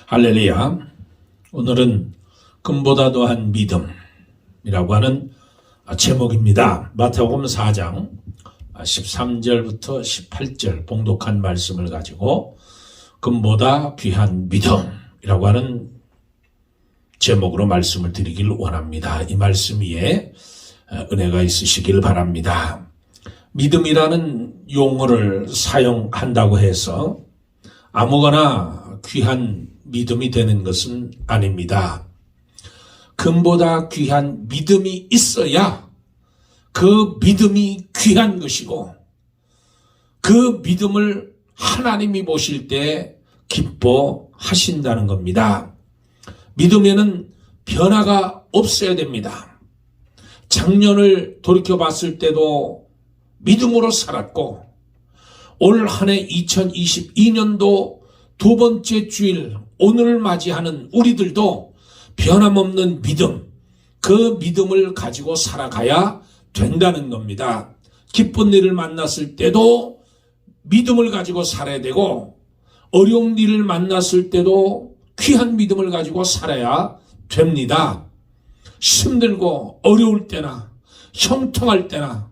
할렐루야. 오늘은 금보다 더한 믿음이라고 하는 제목입니다. 마태복음 4장 13절부터 18절 봉독한 말씀을 가지고 금보다 귀한 믿음이라고 하는 제목으로 말씀을 드리길 원합니다. 이 말씀 위에 은혜가 있으시길 바랍니다. 믿음이라는 용어를 사용한다고 해서 아무거나 귀한 믿음이 되는 것은 아닙니다. 금보다 귀한 믿음이 있어야 그 믿음이 귀한 것이고 그 믿음을 하나님이 보실 때 기뻐하신다는 겁니다. 믿음에는 변화가 없어야 됩니다. 작년을 돌이켜봤을 때도 믿음으로 살았고 올 한 해 2022년도 두 번째 주일 오늘을 맞이하는 우리들도 변함없는 믿음, 그 믿음을 가지고 살아가야 된다는 겁니다. 기쁜 일을 만났을 때도 믿음을 가지고 살아야 되고 어려운 일을 만났을 때도 귀한 믿음을 가지고 살아야 됩니다. 힘들고 어려울 때나 형통할 때나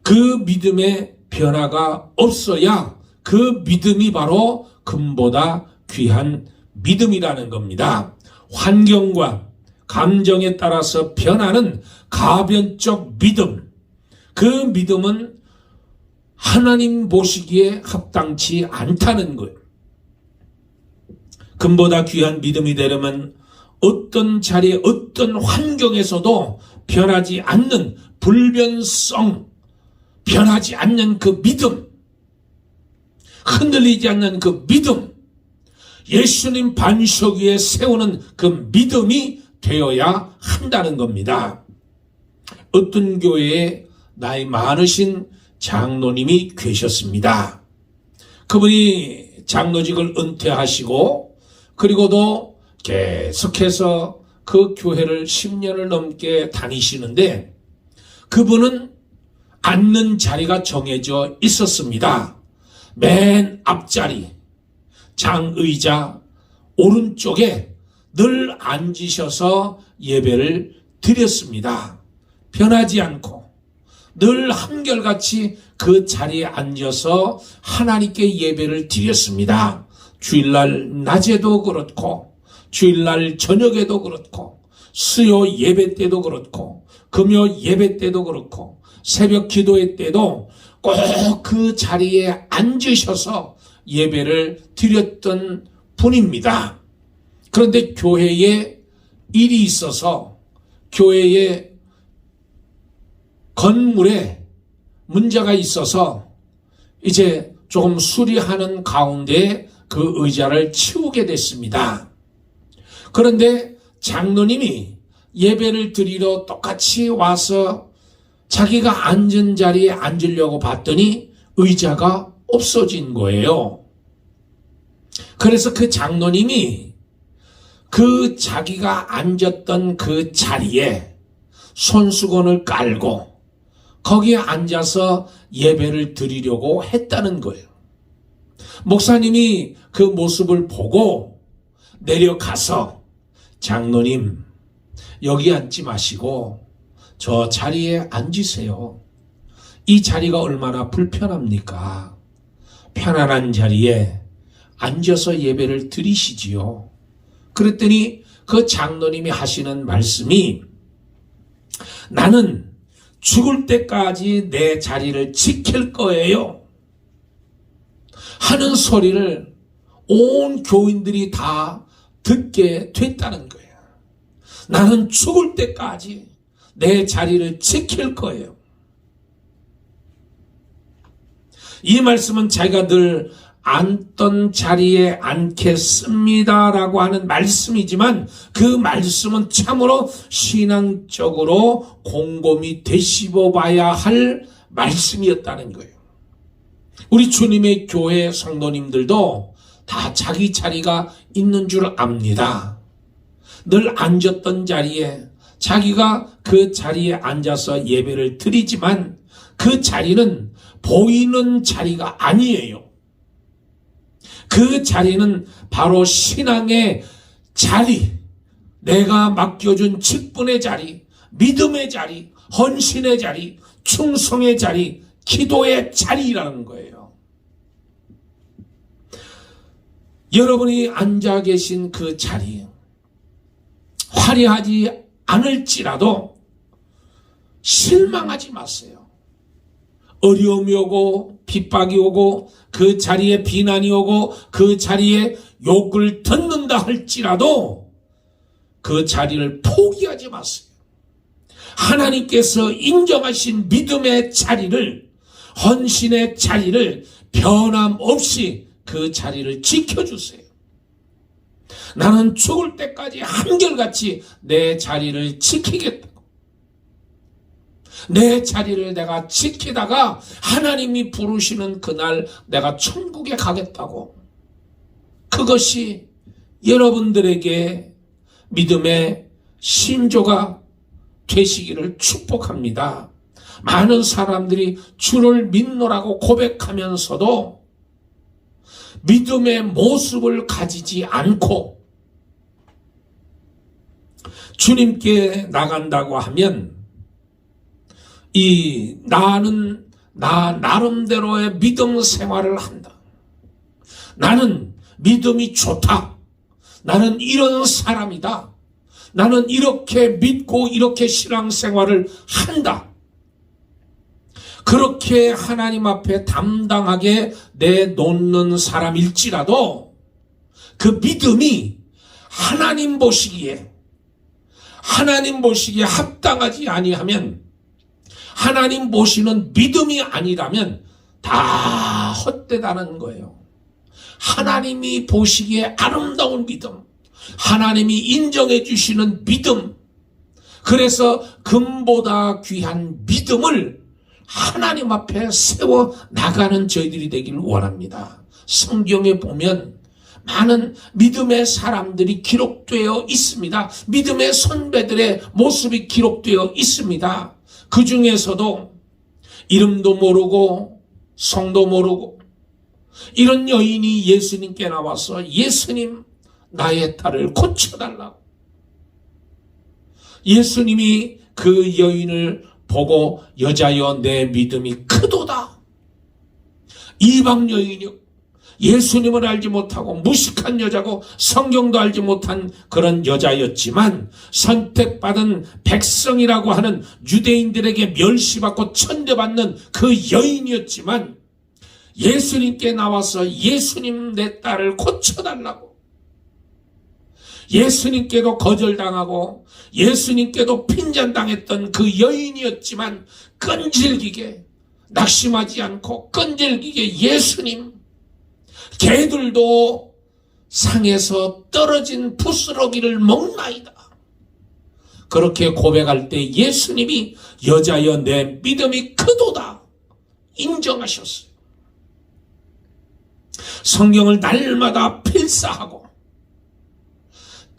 그 믿음의 변화가 없어야 그 믿음이 바로 금보다 귀한 믿음이라는 겁니다. 환경과 감정에 따라서 변하는 가변적 믿음, 그 믿음은 하나님 보시기에 합당치 않다는 거예요. 금보다 귀한 믿음이 되려면 어떤 자리에 어떤 환경에서도 변하지 않는 불변성, 변하지 않는 그 믿음, 흔들리지 않는 그 믿음, 예수님 반석 위에 세우는 그 믿음이 되어야 한다는 겁니다. 어떤 교회에 나이 많으신 장로님이 계셨습니다. 그분이 장로직을 은퇴하시고 그리고도 계속해서 그 교회를 10년을 넘게 다니시는데 그분은 앉는 자리가 정해져 있었습니다. 맨 앞자리, 장의자 오른쪽에 늘 앉으셔서 예배를 드렸습니다. 변하지 않고 늘 한결같이 그 자리에 앉아서 하나님께 예배를 드렸습니다. 주일날 낮에도 그렇고 주일날 저녁에도 그렇고 수요 예배 때도 그렇고 금요 예배 때도 그렇고 새벽 기도회 때도 꼭 그 자리에 앉으셔서 예배를 드렸던 분입니다. 그런데 교회에 일이 있어서 교회의 건물에 문제가 있어서 이제 조금 수리하는 가운데 그 의자를 치우게 됐습니다. 그런데 장로님이 예배를 드리러 똑같이 와서 자기가 앉은 자리에 앉으려고 봤더니 의자가 없어진 거예요. 그래서 그 장로님이 그 자기가 앉았던 그 자리에 손수건을 깔고 거기에 앉아서 예배를 드리려고 했다는 거예요. 목사님이 그 모습을 보고 내려가서 장로님 여기 앉지 마시고 저 자리에 앉으세요. 이 자리가 얼마나 불편합니까? 편안한 자리에 앉아서 예배를 드리시지요. 그랬더니 그 장로님이 하시는 말씀이 나는 죽을 때까지 내 자리를 지킬 거예요 하는 소리를 온 교인들이 다 듣게 됐다는 거예요. 나는 죽을 때까지 내 자리를 지킬 거예요. 이 말씀은 자기가 늘 앉던 자리에 앉겠습니다라고 하는 말씀이지만 그 말씀은 참으로 신앙적으로 곰곰이 되씹어 봐야 할 말씀이었다는 거예요. 우리 주님의 교회 성도님들도 다 자기 자리가 있는 줄 압니다. 늘 앉았던 자리에 자기가 그 자리에 앉아서 예배를 드리지만 그 자리는 보이는 자리가 아니에요. 그 자리는 바로 신앙의 자리, 내가 맡겨준 직분의 자리, 믿음의 자리, 헌신의 자리, 충성의 자리, 기도의 자리라는 거예요. 여러분이 앉아 계신 그 자리, 화려하지 않을지라도 실망하지 마세요. 어려움이 오고 핍박이 오고 그 자리에 비난이 오고 그 자리에 욕을 듣는다 할지라도 그 자리를 포기하지 마세요. 하나님께서 인정하신 믿음의 자리를, 헌신의 자리를 변함없이 그 자리를 지켜주세요. 나는 죽을 때까지 한결같이 내 자리를 지키겠다고. 내 자리를 내가 지키다가 하나님이 부르시는 그날 내가 천국에 가겠다고. 그것이 여러분들에게 믿음의 신조가 되시기를 축복합니다. 많은 사람들이 주를 믿노라고 고백하면서도 믿음의 모습을 가지지 않고 주님께 나간다고 하면 나는 나 나름대로의 믿음 생활을 한다. 나는 믿음이 좋다. 나는 이런 사람이다. 나는 이렇게 믿고 이렇게 신앙생활을 한다. 그렇게 하나님 앞에 담당하게 내놓는 사람일지라도 그 믿음이 하나님 보시기에 합당하지 아니하면, 하나님 보시는 믿음이 아니라면 다 헛되다는 거예요. 하나님이 보시기에 아름다운 믿음, 하나님이 인정해 주시는 믿음, 그래서 금보다 귀한 믿음을 하나님 앞에 세워 나가는 저희들이 되기를 원합니다. 성경에 보면 많은 믿음의 사람들이 기록되어 있습니다. 믿음의 선배들의 모습이 기록되어 있습니다. 그 중에서도 이름도 모르고 성도 모르고 이런 여인이 예수님께 나와서 예수님, 나의 딸을 고쳐달라고. 예수님이 그 여인을 보고 여자여 내 믿음이 크도다. 이방 여인이 예수님을 알지 못하고 무식한 여자고 성경도 알지 못한 그런 여자였지만 선택받은 백성이라고 하는 유대인들에게 멸시받고 천대받는 그 여인이었지만 예수님께 나와서 예수님 내 딸을 고쳐달라고. 예수님께도 거절당하고 예수님께도 핀잔당했던 그 여인이었지만 끈질기게, 낙심하지 않고 끈질기게 예수님, 개들도 상에서 떨어진 부스러기를 먹나이다. 그렇게 고백할 때 예수님이 여자여 내 믿음이 크도다 인정하셨어요. 성경을 날마다 필사하고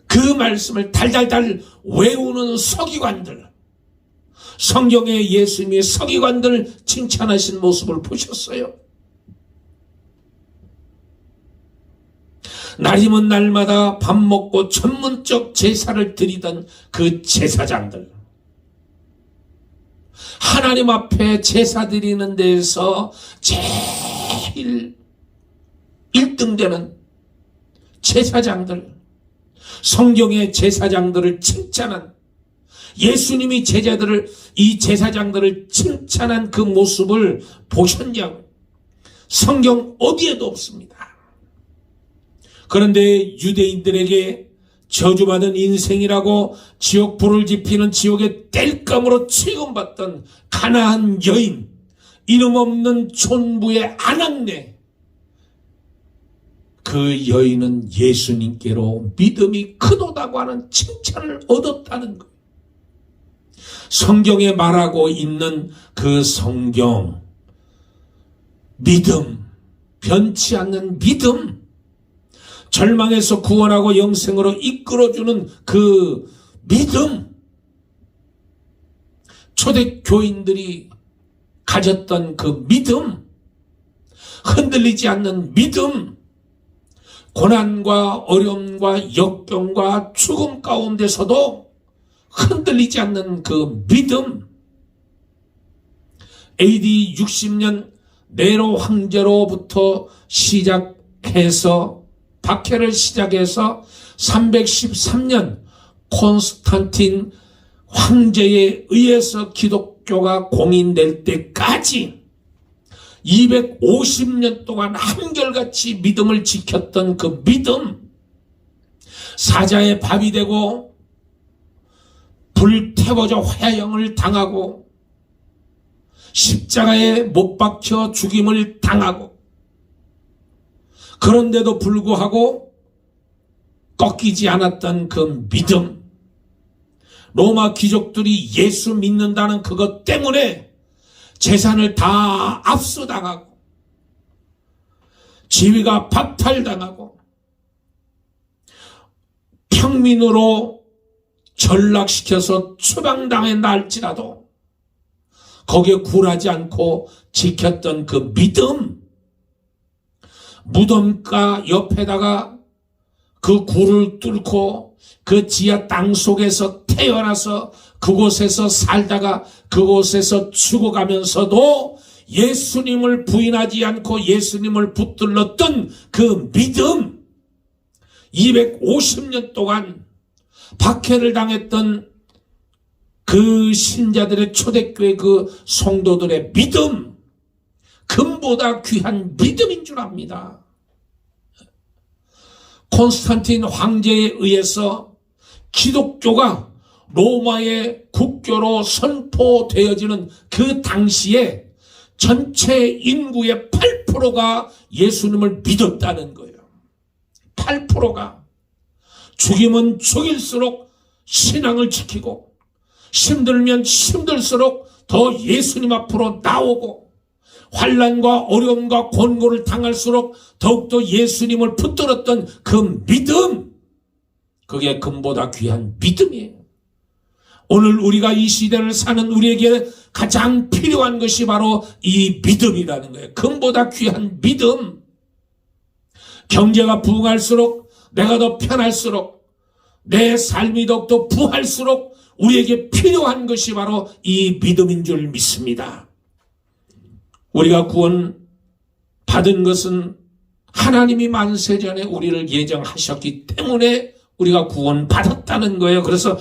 그 말씀을 달달달 외우는 서기관들, 성경의 예수님의 서기관들 칭찬하신 모습을 보셨어요. 날이면 날마다 밥 먹고 전문적 제사를 드리던 그 제사장들, 하나님 앞에 제사 드리는 데에서 제일 1등 되는 제사장들, 성경의 제사장들을 칭찬한, 예수님이 이 제사장들을 칭찬한 그 모습을 보셨냐고. 성경 어디에도 없습니다. 그런데 유대인들에게 저주받은 인생이라고 지옥 불을 지피는 지옥의 땔감으로 취급받던 가나안 여인, 이름 없는 촌부의 아낙네, 그 여인은 예수님께로 믿음이 크도다고 하는 칭찬을 얻었다는 거예요. 성경에 말하고 있는 그 성경, 믿음, 변치 않는 믿음, 절망에서 구원하고 영생으로 이끌어주는 그 믿음, 초대교인들이 가졌던 그 믿음, 흔들리지 않는 믿음, 고난과 어려움과 역경과 죽음 가운데서도 흔들리지 않는 그 믿음. AD 60년 네로 황제로부터 시작해서 박해를 시작해서 313년 콘스탄틴 황제에 의해서 기독교가 공인될 때까지 250년 동안 한결같이 믿음을 지켰던 그 믿음, 사자의 밥이 되고 불태워져 화형을 당하고 십자가에 못 박혀 죽임을 당하고, 그런데도 불구하고 꺾이지 않았던 그 믿음, 로마 귀족들이 예수 믿는다는 그것 때문에 재산을 다 압수당하고 지위가 박탈당하고 평민으로 전락시켜서 추방당했다 할지라도 거기에 굴하지 않고 지켰던 그 믿음, 무덤가 옆에다가 그 굴을 뚫고 그 지하 땅 속에서 태어나서 그곳에서 살다가 그곳에서 죽어가면서도 예수님을 부인하지 않고 예수님을 붙들렀던 그 믿음, 250년 동안 박해를 당했던 그 신자들의 초대교회 그 성도들의 믿음, 금보다 귀한 믿음인 줄 압니다. 콘스탄틴 황제에 의해서 기독교가 로마의 국교로 선포되어지는 그 당시에 전체 인구의 8%가 예수님을 믿었다는 거예요. 8%가. 죽이면 죽일수록 신앙을 지키고 힘들면 힘들수록 더 예수님 앞으로 나오고 환난과 어려움과 권고를 당할수록 더욱더 예수님을 붙들었던 그 믿음, 그게 금보다 귀한 믿음이에요. 오늘 우리가 이 시대를 사는 우리에게 가장 필요한 것이 바로 이 믿음이라는 거예요. 금보다 귀한 믿음. 경제가 부흥할수록, 내가 더 편할수록, 내 삶이 더욱더 부할수록 우리에게 필요한 것이 바로 이 믿음인 줄 믿습니다. 우리가 구원 받은 것은 하나님이 만세전에 우리를 예정하셨기 때문에 우리가 구원 받았다는 거예요. 그래서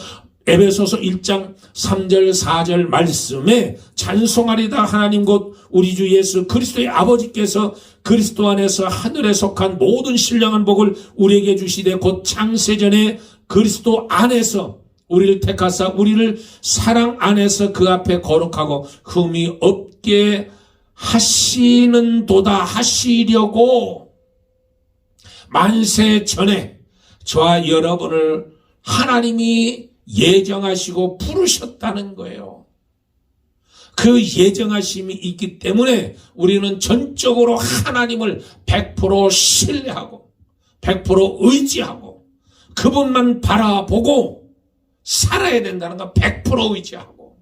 에베소서 1장 3절 4절 말씀에 찬송하리다 하나님 곧 우리 주 예수 그리스도의 아버지께서 그리스도 안에서 하늘에 속한 모든 신령한 복을 우리에게 주시되 곧 창세전에 그리스도 안에서 우리를 택하사 우리를 사랑 안에서 그 앞에 거룩하고 흠이 없게 하시는 도다 하시려고 만세 전에 저와 여러분을 하나님이 예정하시고 부르셨다는 거예요. 그 예정하심이 있기 때문에 우리는 전적으로 하나님을 100% 신뢰하고 100% 의지하고 그분만 바라보고 살아야 된다는 거 100% 의지하고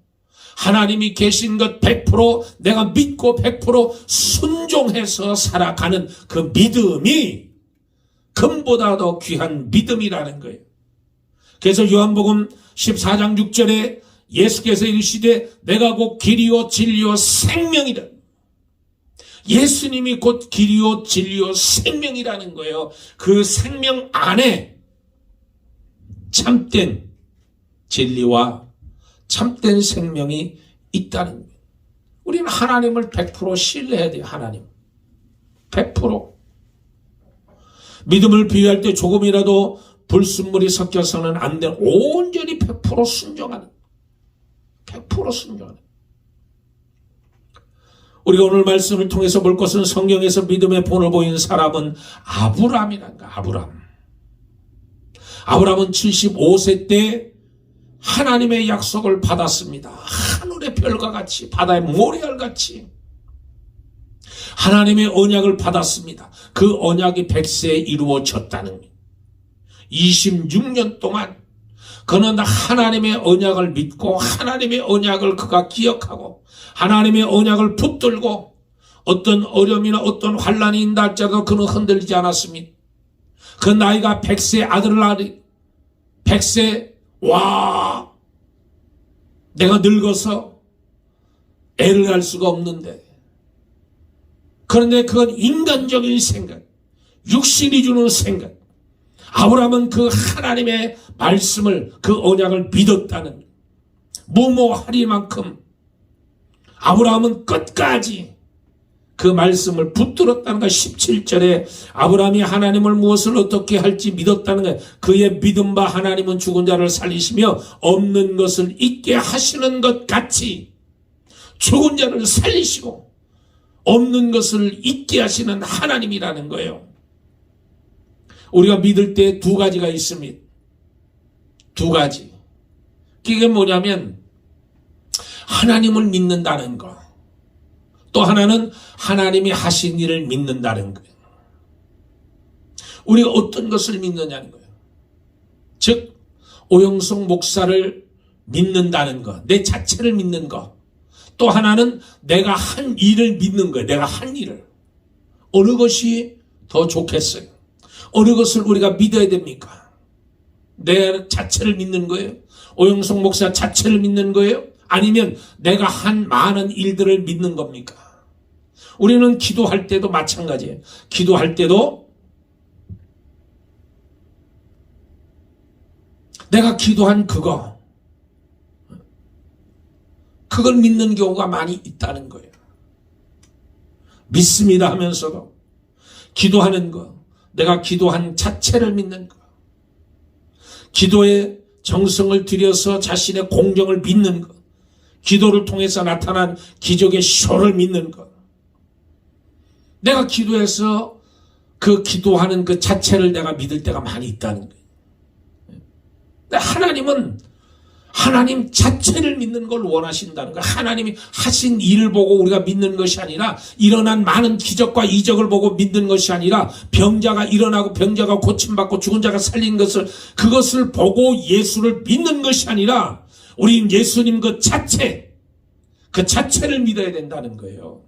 하나님이 계신 것 100% 내가 믿고 100% 순종해서 살아가는 그 믿음이 금보다 더 귀한 믿음이라는 거예요. 그래서 요한복음 14장 6절에 예수께서 이르시되 내가 곧 길이요 진리요 생명이라. 예수님이 곧 길이요 진리요 생명이라는 거예요. 그 생명 안에 참된 진리와 참된 생명이 있다는 거예요. 우리는 하나님을 100% 신뢰해야 돼요. 하나님 100%. 믿음을 비유할 때 조금이라도 불순물이 섞여서는 안 되는, 온전히 100% 순종하는, 100% 순종하는. 우리가 오늘 말씀을 통해서 볼 것은 성경에서 믿음의 본을 보인 사람은 아브람이라는 거야. 아브람은 75세 때 하나님의 약속을 받았습니다. 하늘의 별과 같이, 바다의 모래알같이 하나님의 언약을 받았습니다. 그 언약이 100세에 이루어졌다는 거예요. 26년 동안 그는 하나님의 언약을 믿고 하나님의 언약을 그가 기억하고 하나님의 언약을 붙들고 어떤 어려움이나 어떤 환란이 있다 할지라도 그는 흔들리지 않았습니다. 그 나이가 100세 아들을 낳으리. 100세, 와, 내가 늙어서 애를 할 수가 없는데. 그런데 그건 인간적인 생각, 육신이 주는 생각. 아브라함은 그 하나님의 말씀을, 그 언약을 믿었다는, 뭐뭐하리만큼 아브라함은 끝까지 그 말씀을 붙들었다는 것. 17절에 아브라함이 하나님을 무엇을 어떻게 할지 믿었다는 것. 그의 믿음 바 하나님은 죽은 자를 살리시며 없는 것을 있게 하시는 것 같이 죽은 자를 살리시고 없는 것을 있게 하시는 하나님이라는 거예요. 우리가 믿을 때 두 가지가 있습니다. 두 가지. 그게 뭐냐면 하나님을 믿는다는 거. 또 하나는 하나님이 하신 일을 믿는다는 거예요. 우리가 어떤 것을 믿느냐는 거예요. 즉 오영석 목사를 믿는다는 거, 내 자체를 믿는 거. 또 하나는 내가 한 일을 믿는 거예요. 내가 한 일을. 어느 것이 더 좋겠어요? 어느 것을 우리가 믿어야 됩니까? 내 자체를 믿는 거예요? 오영석 목사 자체를 믿는 거예요? 아니면 내가 한 많은 일들을 믿는 겁니까? 우리는 기도할 때도 마찬가지예요. 기도할 때도 내가 기도한 그걸 믿는 경우가 많이 있다는 거예요. 믿습니다 하면서도 기도하는 거, 내가 기도한 자체를 믿는 거, 기도에 정성을 들여서 자신의 공정을 믿는 것, 기도를 통해서 나타난 기적의 쇼를 믿는 것, 내가 기도해서 그 기도하는 그 자체를 내가 믿을 때가 많이 있다는 거예요. 근데 하나님은 하나님 자체를 믿는 걸 원하신다는 거예요. 하나님이 하신 일을 보고 우리가 믿는 것이 아니라, 일어난 많은 기적과 이적을 보고 믿는 것이 아니라, 병자가 일어나고 병자가 고침받고 죽은 자가 살린 것을, 그것을 보고 예수를 믿는 것이 아니라 우리 예수님 그 자체를 믿어야 된다는 거예요.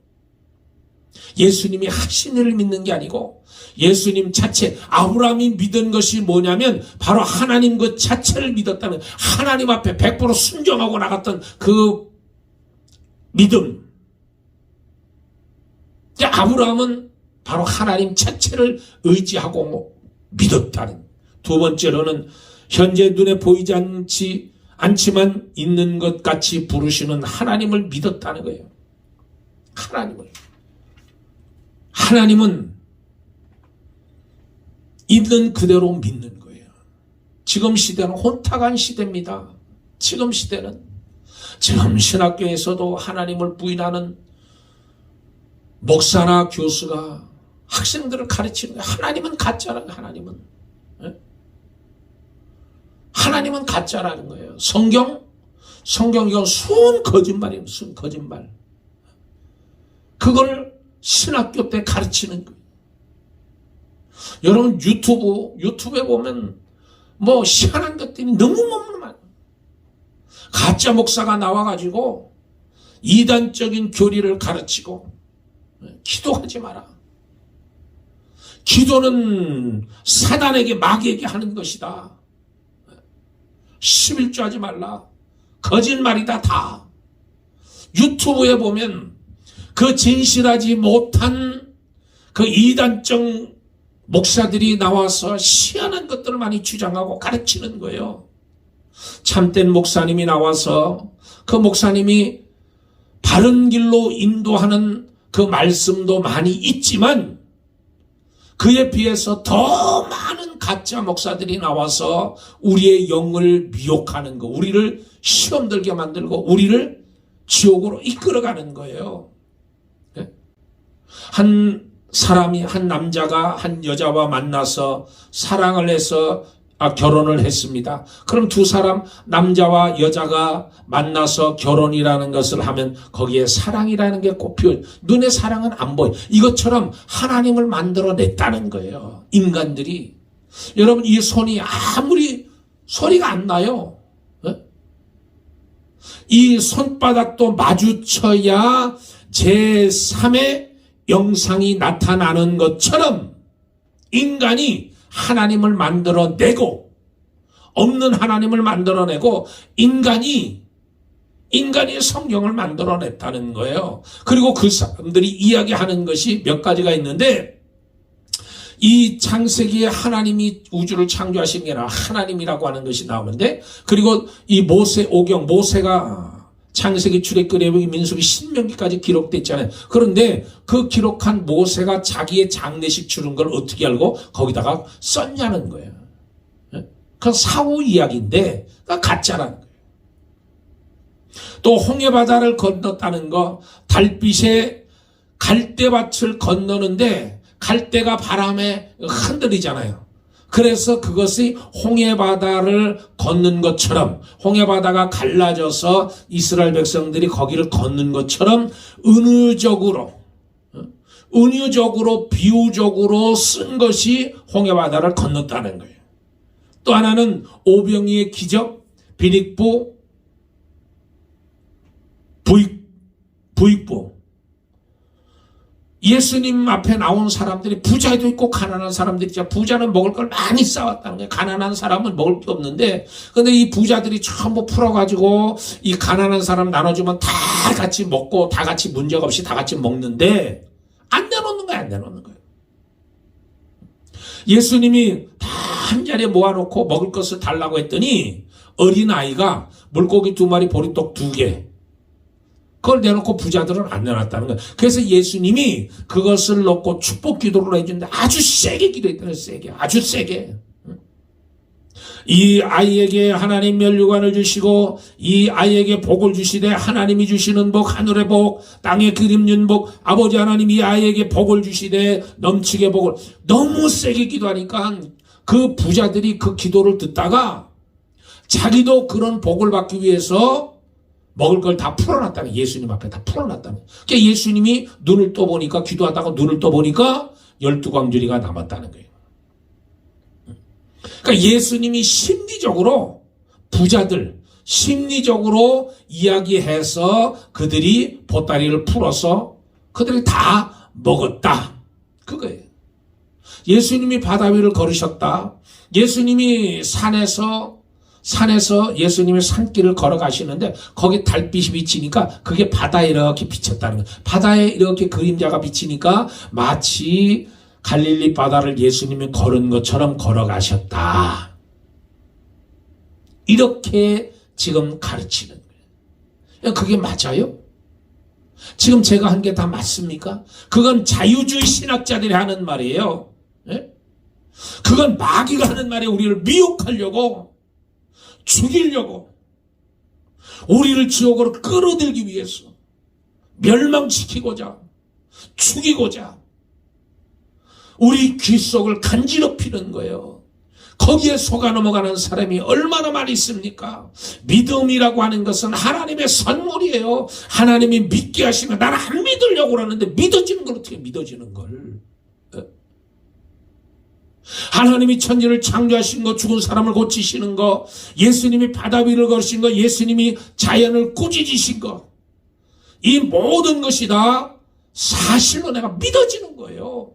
예수님이 하신 일을 믿는 게 아니고 예수님 자체, 아브라함이 믿은 것이 뭐냐면 바로 하나님 그 자체를 믿었다는, 하나님 앞에 100% 순종하고 나갔던 그 믿음. 아브라함은 바로 하나님 자체를 의지하고 믿었다는. 두 번째로는 현재 눈에 보이지 않지만 있는 것 같이 부르시는 하나님을 믿었다는 거예요. 하나님은 있는 그대로 믿는 거예요. 지금 시대는 혼탁한 시대입니다. 지금 신학교에서도 하나님을 부인하는 목사나 교수가 학생들을 가르치는 거예요. 하나님은 가짜라는 거예요. 하나님은 가짜라는 거예요. 성경 이건 순 거짓말이에요. 순 거짓말. 그걸 신학교 때 가르치는 거예요. 여러분 유튜브에 보면 뭐 희한한 것들이 너무 많아요. 가짜 목사가 나와가지고 이단적인 교리를 가르치고, 기도하지 마라. 기도는 사단에게 마귀에게 하는 것이다. 11조 하지 말라. 거짓말이다 다. 유튜브에 보면 그 진실하지 못한 그 이단적 목사들이 나와서 희한한 것들을 많이 주장하고 가르치는 거예요. 참된 목사님이 나와서 그 목사님이 바른 길로 인도하는 그 말씀도 많이 있지만, 그에 비해서 더 많은 가짜 목사들이 나와서 우리의 영을 미혹하는 거, 우리를 시험 들게 만들고 우리를 지옥으로 이끌어가는 거예요. 한 남자가 한 여자와 만나서 사랑을 해서 결혼을 했습니다. 그럼 두 사람, 남자와 여자가 만나서 결혼이라는 것을 하면 거기에 사랑이라는 게 꼽혀, 눈의 사랑은 안 보여. 이것처럼 하나님을 만들어냈다는 거예요, 인간들이. 여러분, 이 손이 아무리 소리가 안 나요. 이 손바닥도 마주쳐야 제3의 영상이 나타나는 것처럼 인간이 하나님을 만들어내고, 없는 하나님을 만들어내고, 인간이 성경을 만들어냈다는 거예요. 그리고 그 사람들이 이야기하는 것이 몇 가지가 있는데, 이 창세기에 하나님이 우주를 창조하신 게 아니라 하나님이라고 하는 것이 나오는데, 그리고 이 모세가 창세기, 출애굽기, 레위기, 민수기, 신명기까지 기록돼 있잖아요. 그런데 그 기록한 모세가 자기의 장례식 치른 걸 어떻게 알고 거기다가 썼냐는 거예요. 그 사후 이야기인데 가짜라는 거예요. 또 홍해바다를 건넜다는 거, 달빛에 갈대밭을 건너는데 갈대가 바람에 흔들리잖아요. 그래서 그것이 홍해바다를 걷는 것처럼, 홍해바다가 갈라져서 이스라엘 백성들이 거기를 걷는 것처럼 은유적으로 비유적으로 쓴 것이 홍해바다를 건넜다는 거예요. 또 하나는 오병이의 기적, 비닉부, 부익부. 예수님 앞에 나온 사람들이 부자도 있고 가난한 사람들이 있죠. 부자는 먹을 걸 많이 쌓았다는 거예요. 가난한 사람은 먹을 게 없는데, 근데 이 부자들이 전부 풀어가지고 이 가난한 사람 나눠주면 다 같이 먹고 다 같이 문제가 없이 다 같이 먹는데 안 내놓는 거예요. 예수님이 다 한 자리에 모아놓고 먹을 것을 달라고 했더니 어린아이가 물고기 2마리, 보리떡 2개, 그걸 내놓고 부자들은 안 내놨다는 거예요. 그래서 예수님이 그것을 놓고 축복 기도를 해주는데 아주 세게 기도했다는 거예요. 아주 세게. 이 아이에게 하나님 멸류관을 주시고 이 아이에게 복을 주시되, 하나님이 주시는 복, 하늘의 복, 땅의 그림진 복, 아버지 하나님 이 아이에게 복을 주시되 넘치게 복을, 너무 세게 기도하니까 그 부자들이 그 기도를 듣다가 자기도 그런 복을 받기 위해서 먹을 걸 다 풀어놨다는, 예수님 앞에 다 풀어놨다는. 그러니까 예수님이 눈을 떠보니까, 기도하다가 눈을 떠보니까 12광주리가 남았다는 거예요. 그러니까 예수님이 심리적으로 부자들, 심리적으로 이야기해서 그들이 보따리를 풀어서 그들이 다 먹었다. 그거예요. 예수님이 바다 위를 걸으셨다. 예수님이 산에서 예수님의 산길을 걸어가시는데 거기 달빛이 비치니까 그게 바다에 이렇게 비쳤다는 거예요. 바다에 이렇게 그림자가 비치니까 마치 갈릴리 바다를 예수님이 걸은 것처럼 걸어가셨다. 이렇게 지금 가르치는 거예요. 그게 맞아요? 지금 제가 한 게 다 맞습니까? 그건 자유주의 신학자들이 하는 말이에요. 예? 그건 마귀가 하는 말이에요. 우리를 미혹하려고, 죽이려고, 우리를 지옥으로 끌어들기 위해서, 멸망시키고자, 죽이고자 우리 귀 속을 간지럽히는 거예요. 거기에 속아 넘어가는 사람이 얼마나 많이 있습니까? 믿음이라고 하는 것은 하나님의 선물이에요. 하나님이 믿게 하시면, 나는 안 믿으려고 그러는데 믿어지는 걸 어떻게 믿어지는 걸. 하나님이 천지를 창조하신 거, 죽은 사람을 고치시는 거, 예수님이 바다 위를 걸으신 거, 예수님이 자연을 꾸짖으신 거, 이 모든 것이 다 사실로 내가 믿어지는 거예요.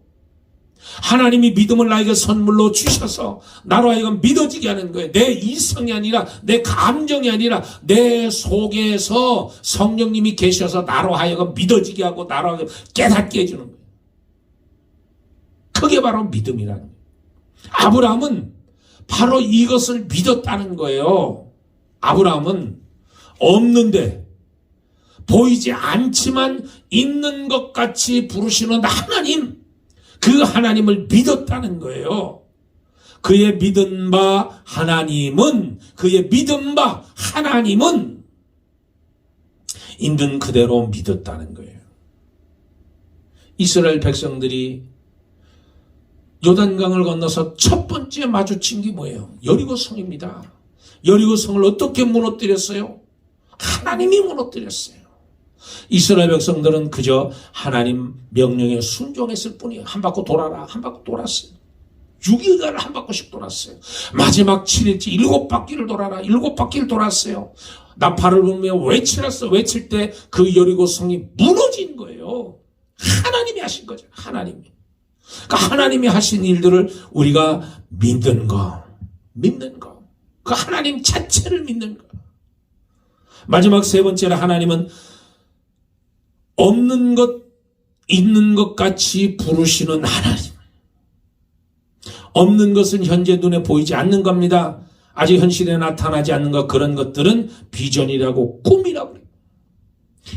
하나님이 믿음을 나에게 선물로 주셔서 나로 하여금 믿어지게 하는 거예요. 내 이성이 아니라, 내 감정이 아니라 내 속에서 성령님이 계셔서 나로 하여금 믿어지게 하고 나로 하여금 깨닫게 해주는 거예요. 그게 바로 믿음이라는 거예요. 아브라함은 바로 이것을 믿었다는 거예요. 아브라함은 없는데, 보이지 않지만 있는 것 같이 부르시는 하나님, 그 하나님을 믿었다는 거예요. 그의 믿은 바 하나님은 있는 그대로 믿었다는 거예요. 이스라엘 백성들이 요단강을 건너서 첫 번째 마주친 게 뭐예요? 여리고성입니다. 여리고성을 어떻게 무너뜨렸어요? 하나님이 무너뜨렸어요. 이스라엘 백성들은 그저 하나님 명령에 순종했을 뿐이에요. 한 바퀴 돌아라, 한 바퀴 돌았어요. 6일간을 한 바퀴씩 돌았어요. 마지막 7일째 7바퀴를 돌아라, 7바퀴를 돌았어요. 나팔을 불며 외칠 때 그 여리고성이 무너진 거예요. 하나님이 하신 거죠. 하나님이. 그러니까 하나님이 하신 일들을 우리가 믿는 거. 그 하나님 자체를 믿는 거. 마지막 세 번째로 하나님은 없는 것, 있는 것 같이 부르시는 하나님. 없는 것은 현재 눈에 보이지 않는 겁니다. 아직 현실에 나타나지 않는 것, 그런 것들은 비전이라고 꿈이라고 그래요.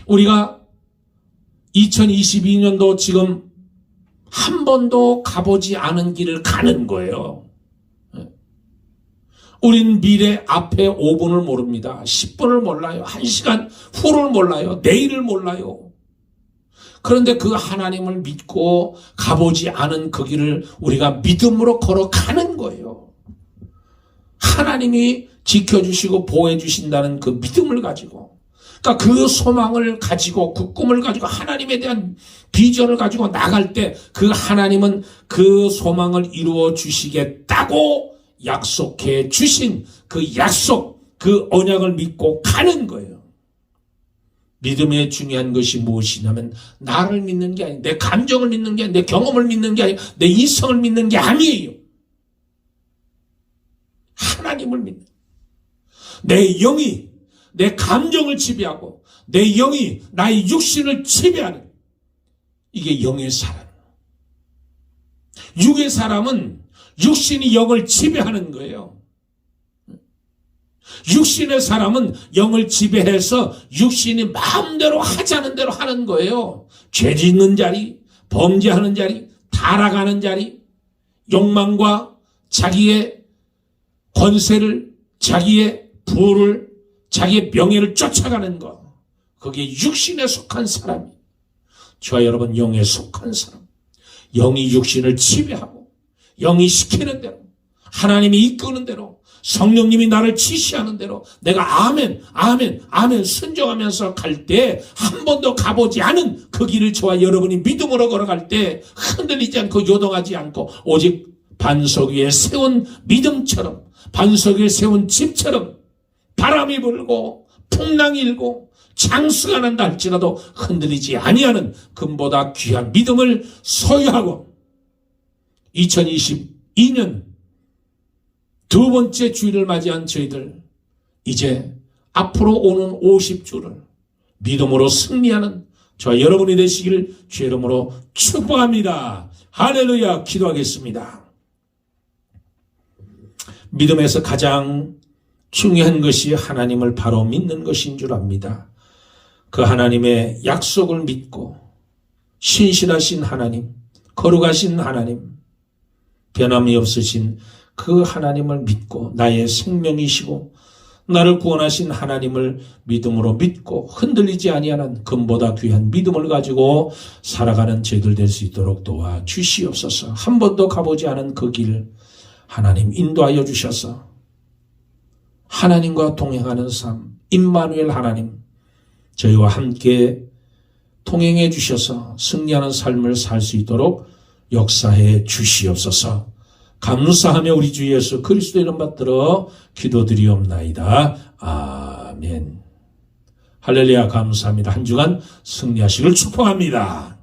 우리가 2022년도 지금 한 번도 가보지 않은 길을 가는 거예요. 우린 미래 앞에 5분을 모릅니다. 10분을 몰라요. 1시간 후를 몰라요. 내일을 몰라요. 그런데 그 하나님을 믿고 가보지 않은 그 길을 우리가 믿음으로 걸어가는 거예요. 하나님이 지켜주시고 보호해주신다는 그 믿음을 가지고, 그러니까 그 소망을 가지고, 그 꿈을 가지고, 하나님에 대한 비전을 가지고 나갈 때 그 하나님은 그 소망을 이루어 주시겠다고 약속해 주신 그 약속, 그 언약을 믿고 가는 거예요. 믿음의 중요한 것이 무엇이냐면 나를 믿는 게 아니에요. 내 감정을 믿는 게 아니에요. 내 경험을 믿는 게 아니에요. 내 이성을 믿는 게 아니에요. 하나님을 믿는. 내 영이 내 감정을 지배하고 내 영이 나의 육신을 지배하는, 이게 영의 사람. 육의 사람은 육신이 영을 지배하는 거예요. 육신의 사람은 영을 지배해서 육신이 마음대로 하자는 대로 하는 거예요. 죄 짓는 자리, 범죄하는 자리, 타락하는 자리, 욕망과 자기의 권세를, 자기의 부를, 자기의 명예를 쫓아가는 것. 그게 육신에 속한 사람이. 저와 여러분 영에 속한 사람. 영이 육신을 지배하고 영이 시키는 대로, 하나님이 이끄는 대로, 성령님이 나를 지시하는 대로 내가 아멘 순종하면서 갈 때 한 번도 가보지 않은 그 길을 저와 여러분이 믿음으로 걸어갈 때 흔들리지 않고 요동하지 않고 오직 반석 위에 세운 믿음처럼, 반석 위에 세운 집처럼 바람이 불고 풍랑이 일고 장수가 난다 할지라도 흔들리지 아니하는 금보다 귀한 믿음을 소유하고 2022년 두 번째 주일을 맞이한 저희들, 이제 앞으로 오는 50주를 믿음으로 승리하는 저와 여러분이 되시길 주의 이름으로 축복합니다. 할렐루야. 기도하겠습니다. 믿음에서 가장 중요한 것이 하나님을 바로 믿는 것인 줄 압니다. 그 하나님의 약속을 믿고 신실하신 하나님, 거룩하신 하나님, 변함이 없으신 그 하나님을 믿고 나의 생명이시고 나를 구원하신 하나님을 믿음으로 믿고 흔들리지 아니하는 금보다 귀한 믿음을 가지고 살아가는 저희들 될 수 있도록 도와주시옵소서. 한 번도 가보지 않은 그 길 하나님 인도하여 주셔서 하나님과 동행하는 삶, 임마누엘 하나님, 저희와 함께 동행해 주셔서 승리하는 삶을 살 수 있도록 역사해 주시옵소서. 감사하며 우리 주 예수 그리스도 이름 받들어 기도드리옵나이다. 아멘. 할렐루야. 감사합니다. 한 주간 승리하시길 축복합니다.